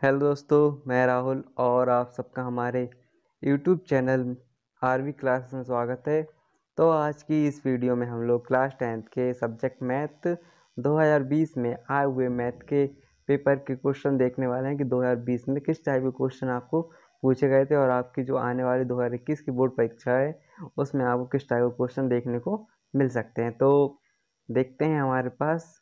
Hello दोस्तों, मैं राहुल और आप सबका हमारे YouTube चैनल आरवी क्लासेस में स्वागत है। तो आज की इस वीडियो में हम लोग क्लास 10th के सब्जेक्ट मैथ 2020 में आए हुए मैथ के पेपर के क्वेश्चन देखने वाले हैं कि 2020 में किस टाइप के क्वेश्चन आपको पूछे गए थे और आपकी जो आने वाली 2021 की बोर्ड परीक्षा है उसमें आपको किस टाइप के क्वेश्चन देखने को मिल सकते हैं। तो देखते हैं हमारे पास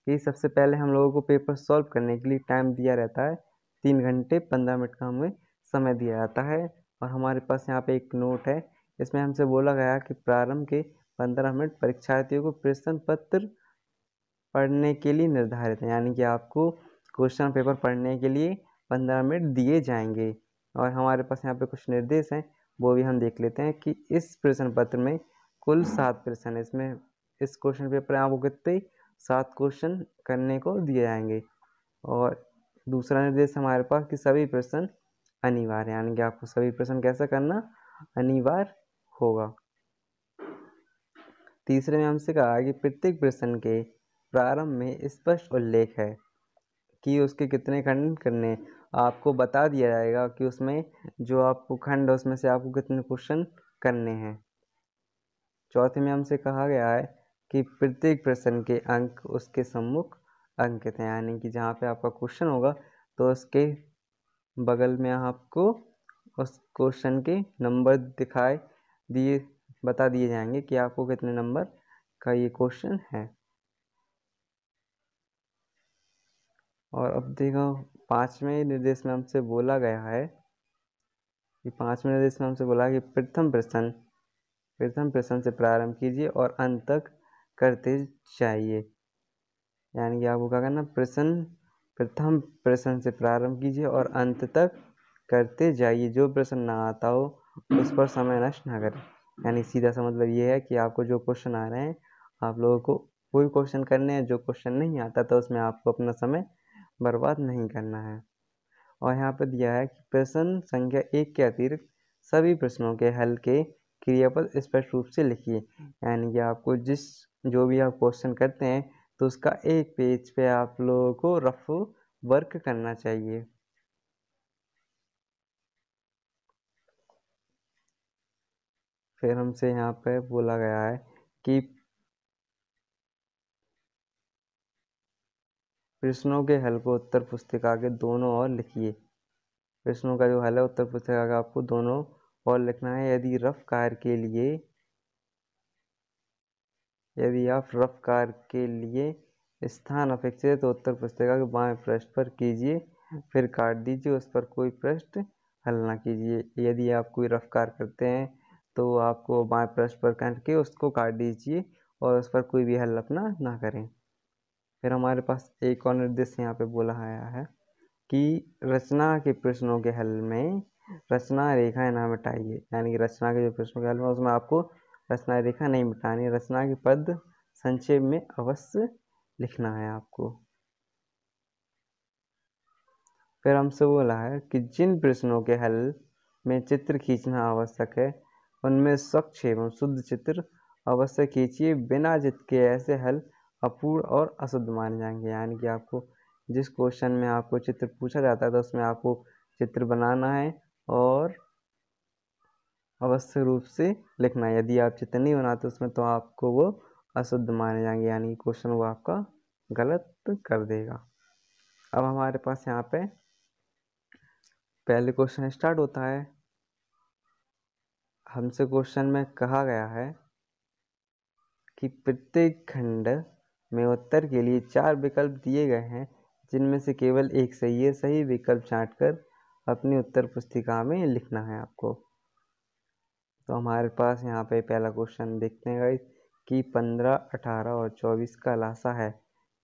कि सबसे पहले हम लोगों को पेपर सॉल्व करने के लिए टाइम दिया रहता है। 3 घंटे 15 मिनट का हमें समय दिया जाता है और हमारे पास यहाँ पे एक नोट है। इसमें हमसे बोला गया कि प्रारंभ के 15 मिनट परीक्षार्थियों को प्रश्न पत्र पढ़ने के लिए निर्धारित है, यानी कि आपको क्वेश्चन पेपर पढ़ने के लिए 15 मिनट दिए जाएंगे। और हमारे पास यहाँ पे कुछ निर्देश हैं, वो भी हम देख लेते हैं कि इस प्रश्न पत्र में कुल 7 प्रश्न है। इसमें इस क्वेश्चन पेपर में आपको कितने 7 क्वेश्चन करने को दिए जाएंगे। और दूसरा निर्देश हमारे पास कि सभी प्रश्न अनिवार्य, यानी कि आपको सभी प्रश्न कैसा करना अनिवार्य होगा। तीसरे में हमसे कहा कि प्रत्येक प्रश्न के प्रारंभ में स्पष्ट उल्लेख है कि उसके कितने खंड करने, आपको बता दिया जाएगा कि उसमें जो आपको खंड उसमें से आपको कितने क्वेश्चन करने हैं। चौथे में हमसे कहा गया है कि प्रत्येक प्रश्न के अंक उसके सम्मुख अंकित हैं, यानी कि जहाँ पे आपका क्वेश्चन होगा तो उसके बगल में आपको उस क्वेश्चन के नंबर बता दिए जाएंगे कि आपको कितने नंबर का ये क्वेश्चन है। और अब देखो 5वें निर्देश में हमसे बोला गया है कि 5वें निर्देश में हमसे बोला कि प्रथम प्रश्न से प्रारंभ कीजिए और अंत तक करते जाइए, यानी कि आपको क्या करना, प्रथम प्रश्न से प्रारंभ कीजिए और अंत तक करते जाइए। जो प्रश्न ना आता हो उस पर समय नष्ट ना करें, यानी सीधा सा मतलब ये है कि आपको जो क्वेश्चन आ रहे हैं आप लोगों को कोई क्वेश्चन करने हैं, जो क्वेश्चन नहीं आता तो उसमें आपको अपना समय बर्बाद नहीं करना है। और यहाँ पर दिया है कि प्रश्न संख्या 1 के अतिरिक्त सभी प्रश्नों के हल के क्रियापद स्पष्ट रूप से लिखिए, यानी कि आपको जो भी आप क्वेश्चन करते हैं तो उसका एक पेज पे आप लोगों को रफ वर्क करना चाहिए। फिर हमसे यहाँ पे बोला गया है कि प्रश्नों के हल को उत्तर पुस्तिका के दोनों ओर लिखिए। प्रश्नों का जो हल है उत्तर पुस्तिका का आपको दोनों ओर लिखना है। यदि आप रफ कार्य के लिए स्थान अपेक्षित है तो उत्तर पुस्तिका के बाएं पृष्ठ पर कीजिए, फिर काट दीजिए, उस पर कोई पृष्ठ हल ना कीजिए। यदि आप कोई रफ कार्य करते हैं तो आपको बाएं पृष्ठ पर करके उसको काट दीजिए और उस पर कोई भी हल अपना ना करें। फिर हमारे पास एक और निर्देश यहाँ पे बोला गया है कि रचना के प्रश्नों के हल में रचना रेखाएं ना मिटाइए, यानी कि रचना के जो प्रश्नों के हल में उसमें आपको रचना रेखा नहीं मिटानी, रचना के पद संक्षेप में अवश्य लिखना है आपको। फिर हमसे बोला है कि जिन प्रश्नों के हल में चित्र खींचना आवश्यक है उनमें स्वच्छ एवं शुद्ध चित्र अवश्य खींचिए, बिना चित्र के ऐसे हल अपूर्ण और अशुद्ध माने जाएंगे। यानी कि आपको जिस क्वेश्चन में आपको चित्र पूछा जाता है तो उसमें आपको चित्र बनाना है और अवश्य रूप से लिखना है। यदि आप चित्र नहीं बनाते उसमें तो आपको वो अशुद्ध माने जाएंगे, यानी क्वेश्चन वो आपका गलत कर देगा। अब हमारे पास यहाँ पे पहले क्वेश्चन स्टार्ट होता है। हमसे क्वेश्चन में कहा गया है कि प्रत्येक खंड में उत्तर के लिए 4 विकल्प दिए गए हैं, जिनमें से केवल एक सही है। सही विकल्प छांटकर अपनी उत्तर पुस्तिका में लिखना है आपको। तो हमारे पास यहाँ पे पहला क्वेश्चन देखते हैं गाइस कि 15, 18 और 24 का लासा है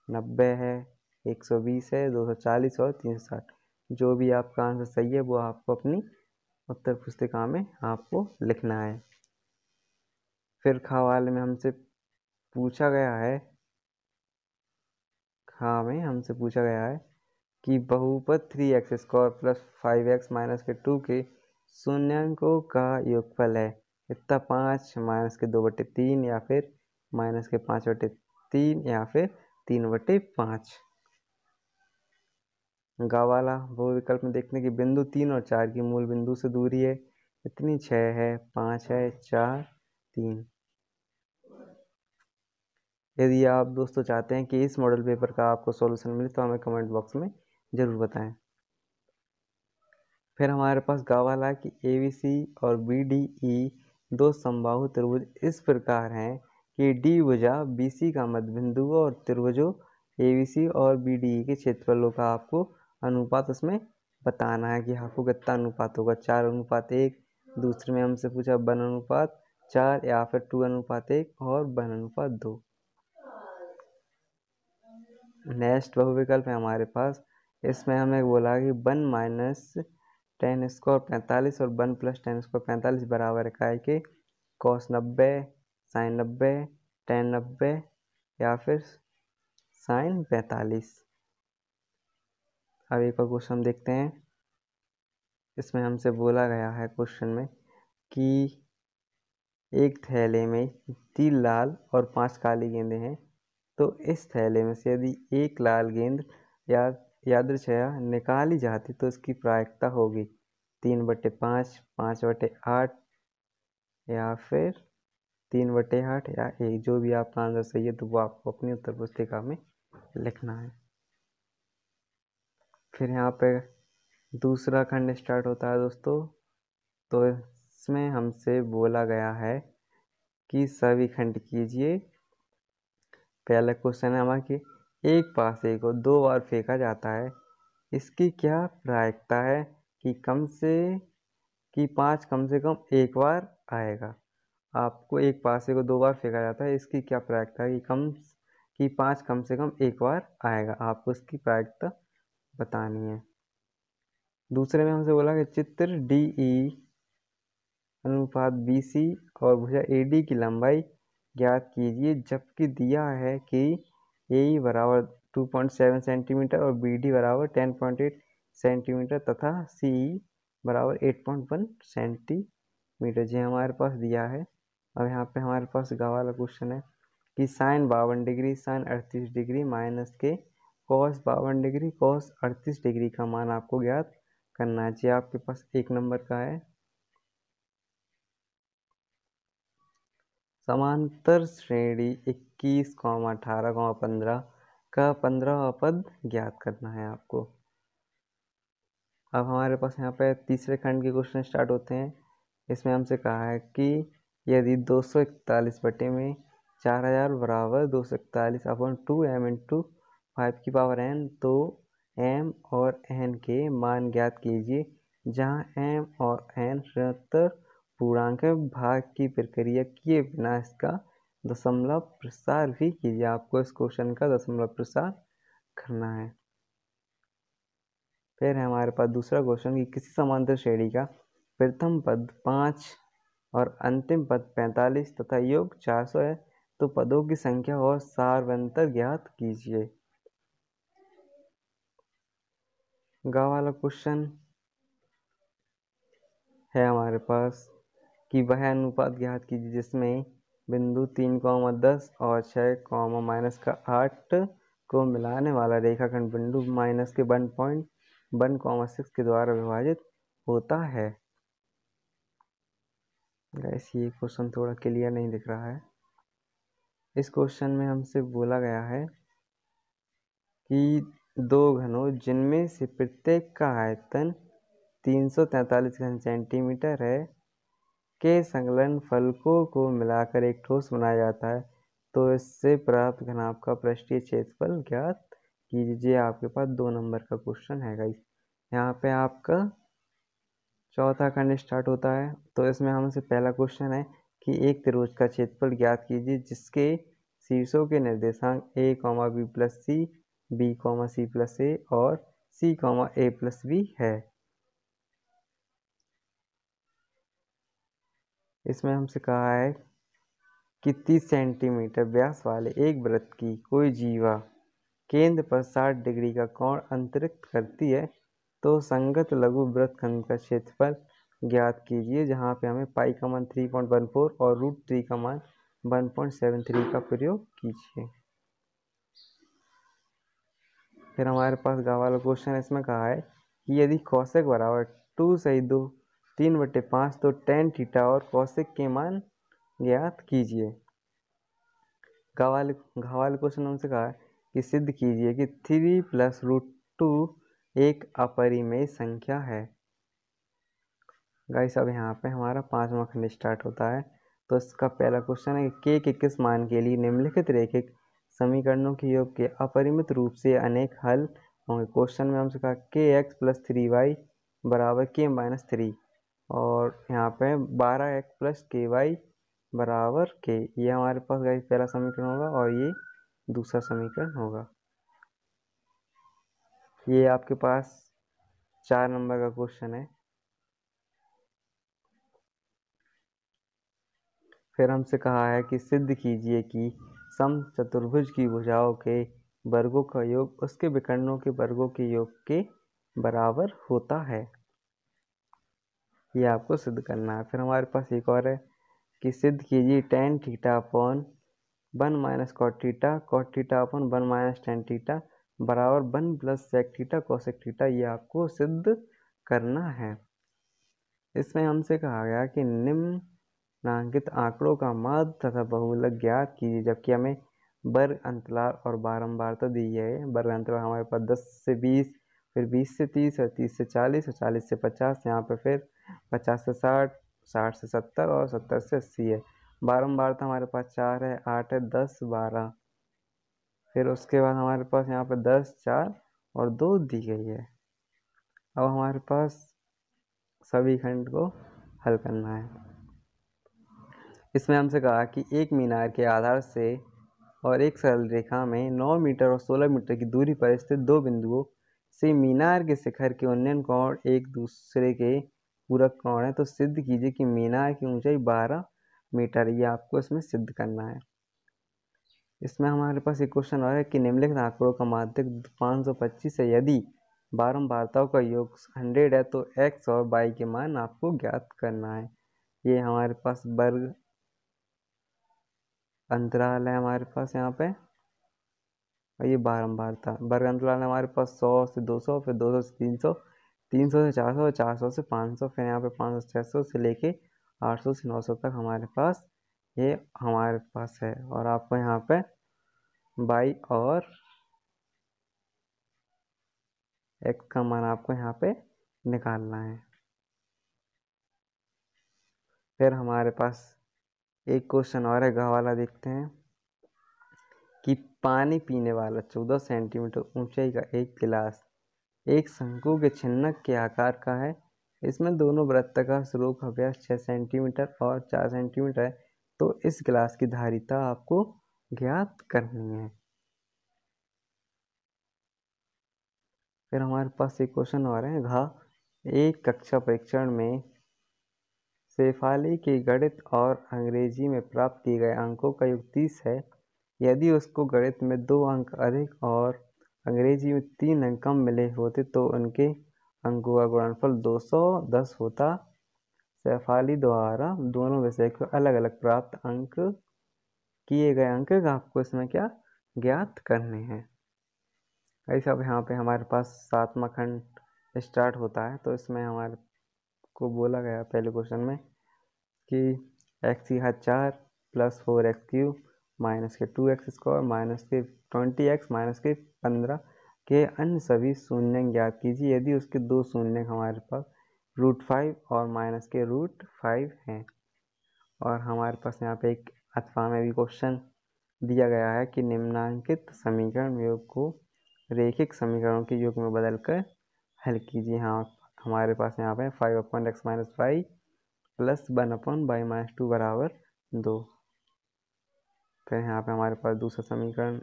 90 है, 120 है, 240 और 360। जो भी आपका आंसर सही है वो आपको अपनी उत्तर पुस्तिका में आपको लिखना है। फिर खवाले में हमसे पूछा गया है कि बहुपद 3x² + 5x - 2 के शून्यांकों का योगफल है इतना 5 - 2/3 या फिर -5/3 या फिर 3/5। गा वाला वो विकल्प में देखते हैं कि बिंदु 3 और 4 की मूल बिंदु से दूरी है इतनी, 6 है, 5 है, 4, 3। यदि आप दोस्तों चाहते हैं कि इस मॉडल पेपर का आपको सॉल्यूशन मिले तो हमें कमेंट बॉक्स में ज़रूर बताएं। फिर हमारे पास गा वाला कि ABC और BDE दो समबाहु त्रिभुज इस प्रकार हैं कि D भुजा BC का मध्य बिंदु और त्रिभुजों ABC और BDE के क्षेत्रफलों का आपको अनुपात उसमें बताना है कि आपको कितना अनुपात होगा, 4:1। दूसरे में हमसे पूछा 1:4 या फिर 2:1 और 1:2। नेक्स्ट बहुविकल्प है हमारे पास, इसमें हमें बोला कि 1 - 10 स्क्वायर 45 और 1 + 10 स्क्वायर 45 बराबर इकाई के cos 90, sin 90, tan 90 या फिर sin 45। अब एक और क्वेश्चन देखते हैं। इसमें हमसे बोला गया है क्वेश्चन में कि एक थैले में 3 लाल और 5 काली गेंदें हैं, तो इस थैले में से यदि एक लाल गेंद यादृच्छया निकाली जाती तो इसकी प्रायिकता होगी 3/5, 5/8 या फिर 3/8 या 1। जो भी आपका आंसर सही है तो वो आपको अपनी उत्तर पुस्तिका में लिखना है। फिर यहाँ पे दूसरा खंड स्टार्ट होता है दोस्तों। तो इसमें हमसे बोला गया है कि सभी खंड कीजिए। पहला क्वेश्चन है हमारा कि एक पासे को 2 बार फेंका जाता है, इसकी क्या प्रायिकता है कि 5 कम से कम एक बार आएगा। आपको एक पासे को 2 बार फेंका जाता है, इसकी क्या प्रायिकता है कि 5 कम से कम एक बार आएगा। आपको इसकी प्रायिकता बतानी है। दूसरे में हमसे बोला कि चित्र DE अनुपात BC और भुजा AD की लंबाई ज्ञात कीजिए, जबकि दिया है कि AE बराबर 2.7 सेंटीमीटर और BD बराबर 10.8 सेंटीमीटर तथा CE बराबर 8.1 सेंटीमीटर। जी हमारे पास दिया है। अब यहाँ पे हमारे पास गा वाला क्वेश्चन है कि sin 52 degree, sin 38 degree minus के cos 52 डिग्री, cos 38 डिग्री का मान आपको ज्ञात करना चाहिए। आपके पास 1 नंबर का है। समांतर श्रेणी 21, 18, 15 का 15वां पद ज्ञात करना है आपको। अब हमारे पास यहाँ पे तीसरे खंड के क्वेश्चन स्टार्ट होते हैं। इसमें हमसे कहा है कि यदि 241 बटे में 4000 बराबर 241/2 m × 5⁴n, तो m और n के मान ज्ञात कीजिए, जहाँ m और n ऋणात्मक पूर्णांक भाग की प्रक्रिया किए बिना इसका दशमलव प्रसार भी कीजिए। आपको इस क्वेश्चन का दशमलव प्रसार करना है। फिर है हमारे पास दूसरा क्वेश्चन कि किसी समांतर श्रेणी का प्रथम पद 5 और अंतिम पद 45 तथा योग 400 है, तो पदों की संख्या और सारवंतर ज्ञात कीजिए। गा वाला क्वेश्चन है हमारे पास कि वह अनुपात ज्ञात कीजिए जिसमें बिंदु 3, 10 और 6, -8 को मिलाने वाला रेखाखंड बिंदु -1.1,6 के द्वारा विभाजित होता है। गैस ये क्वेश्चन थोड़ा क्लियर नहीं दिख रहा है। इस क्वेश्चन में हमसे बोला गया है कि दो घनों जिनमें से प्रत्येक का आयतन 343 घन सेंटीमीटर है के संलग्न फलकों को मिलाकर एक ठोस बनाया जाता है, तो इससे प्राप्त घनाभ का पृष्ठीय क्षेत्रफल ज्ञात कीजिए। आपके पास 2 नंबर का क्वेश्चन है गाइस। यहाँ पे आपका चौथा खंड स्टार्ट होता है। तो इसमें हमसे पहला क्वेश्चन है कि एक त्रिभुज का क्षेत्रफल ज्ञात कीजिए जिसके शीर्षों के निर्देशांक a, b + c, b, c + a और c, a + b है। इसमें हमसे कहा है कि 30 सेंटीमीटर व्यास वाले एक वृत्त की कोई जीवा केंद्र पर 60 डिग्री का कोण अंतरित करती है, तो संगत लघु वृत्तखंड का क्षेत्रफल ज्ञात कीजिए, जहाँ पे हमें पाई का मान 3.14 और √3 का मान 1.73 का प्रयोग कीजिए। फिर हमारे पास गा वाला क्वेश्चन इसमें कहा है कि यदि कौशिक बराबर 2/3/5 तो tan थीटा और कौशिक के मान ज्ञात कीजिए। घा वाले क्वेश्चन हमसे कहा है कि सिद्ध कीजिए कि 3 + √2 एक अपरिमेय संख्या है। गाइस अब यहाँ पे हमारा 5वां खंड स्टार्ट होता है। तो इसका पहला क्वेश्चन है कि के किस मान के लिए निम्नलिखित रैखिक समीकरणों के योग के अपरिमित रूप से अनेक हल होंगे। क्वेश्चन में हमसे कहा kx + 3y बराबर k-3 और यहाँ पे 12x + ky बराबर k। ये हमारे पास गाइस पहला समीकरण होगा और ये दूसरा समीकरण होगा। ये आपके पास 4 नंबर का क्वेश्चन है। फिर हमसे कहा है कि सिद्ध कीजिए कि समचतुर्भुज की भुजाओं के वर्गों का योग उसके विकर्णों के वर्गों के योग के बराबर होता है। ये आपको सिद्ध करना है। फिर हमारे पास एक और है कि सिद्ध कीजिए tan theta upon 1 - cot theta cot theta upon 1 - tan theta बराबर 1 + sec थीटा cosec थीटा। ये आपको सिद्ध करना है। इसमें हमसे कहा गया कि निम्नांकित आंकड़ों का माध्य तथा बहुलक ज्ञात कीजिए, जबकि हमें वर्ग अंतराल और बारंबारता दी है। वर्ग अंतराल हमारे पास 10 से 20, फिर 20 से 30 और 30 से 40 और 40 से 50, यहाँ पे फिर 50 से 60, 60 से 70 और 70 से 80 है। बारंबारता हमारे पास 4 है, 8 है, 10, 12। फिर उसके बाद हमारे पास यहाँ पे 10, 4 और 2 दी गई है। अब हमारे पास सभी खंड को हल करना है। इसमें हमसे कहा कि एक मीनार के आधार से और एक सरल रेखा में 9 मीटर और 16 मीटर की दूरी पर स्थित दो बिंदुओं से मीनार के शिखर के उन्नयन कोण एक दूसरे के पूरक कोण है। तो सिद्ध कीजिए कि मीनार की ऊंचाई 12 मीटर। ये आपको इसमें सिद्ध करना है। इसमें हमारे पास एक क्वेश्चन और है कि निम्नलिखित आंकड़ों का माध्य 525 है। यदि बारंबारताओं का योग 100 है तो x और y के मान आपको ज्ञात करना है। ये हमारे पास वर्ग अंतराल है हमारे पास यहाँ पे, और ये बारंबारता। वर्ग अंतराल है हमारे पास 100 से 200, फिर 200 से 300, 300 से 400, 400 से 500, फिर यहाँ पे 500 से 600 से लेके 800 से 900 तक हमारे पास ये हमारे पास है। और आपको यहाँ पे y और x का मान आपको यहाँ पे निकालना है। फिर हमारे पास एक क्वेश्चन और है, ग वाला देखते हैं कि पानी पीने वाला 14 सेंटीमीटर ऊंचाई का एक गिलास एक शंकु के छिन्नक के आकार का है। इसमें दोनों वृत्ताकार सिरों का व्यास 6 सेंटीमीटर और 4 सेंटीमीटर है। तो इस गिलास की धारिता आपको ज्ञात करनी है। फिर हमारे पास एक क्वेश्चन और है, घ एक कक्षा परीक्षण में शेफाली के गणित और अंग्रेजी में प्राप्त किए गए अंकों का योग 30 है। यदि उसको गणित में 2 अंक अधिक और अंग्रेजी में 3 अंक कम मिले होते तो उनके अंकों का गुणनफल 210 होता। शेफाली द्वारा दोनों विषय को अलग अलग प्राप्त अंक किए गए अंक आपको इसमें क्या ज्ञात करने हैं। ऐसा अब यहाँ पे हमारे पास 7वां खंड स्टार्ट होता है। तो इसमें हमारे को बोला गया पहले क्वेश्चन में कि x की घात 4 + 4x³ माइनस के 2x² माइनस के 20x माइनस के 15 के अन्य सभी शून्य ज्ञात कीजिए यदि उसके दो शून्य हमारे पास √5 और माइनस के √5 हैं। और हमारे पास यहाँ पे एक अथवा में भी क्वेश्चन दिया गया है कि निम्नांकित समीकरण योग को रैखिक समीकरणों के योग में बदलकर हल कीजिए। हाँ, हमारे पास यहाँ पे 5/x - y + 1/y - 2 बराबर 2। फिर यहाँ पे हमारे पास दूसरा समीकरण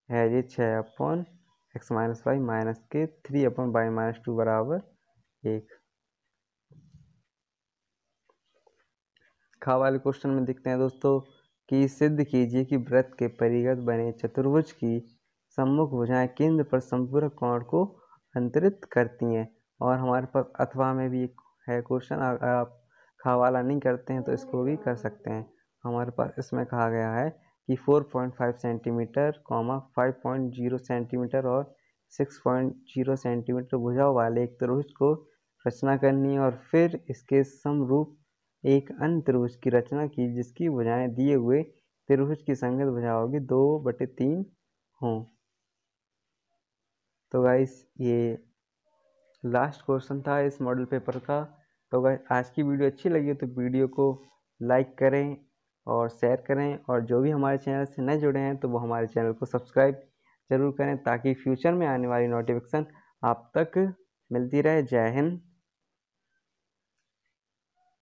है ये 6/x - y माइनस के 3/y - 2 बराबर 1। खा वाले क्वेश्चन में देखते हैं दोस्तों कि सिद्ध कीजिए कि वृत्त के परिगत बने चतुर्भुज की सम्मुख भुजाएं केंद्र पर संपूरक कोण को अंतरित करती हैं। और हमारे पास अथवा में भी एक है क्वेश्चन, अगर आप खा वाला नहीं करते हैं तो इसको भी कर सकते हैं। हमारे पास इसमें कहा गया है कि 4.5 सेंटीमीटर, 5.0 सेंटीमीटर और 6.0 सेंटीमीटर भुजाओं वाले एक त्रिभुज को रचना करनी है और फिर इसके समरूप एक अन्य त्रिभुज की रचना की जिसकी भुजाएं दिए हुए त्रिभुज की संगत भुजाओं की 2/3 हों। तो गाइस ये लास्ट क्वेश्चन था इस मॉडल पेपर का। तो गाइस आज की वीडियो अच्छी लगी तो वीडियो को लाइक करें और शेयर करें, और जो भी हमारे चैनल से नए जुड़े हैं तो वो हमारे चैनल को सब्सक्राइब जरूर करें ताकि फ्यूचर में आने वाली नोटिफिकेशन आप तक मिलती रहे। जय हिंद।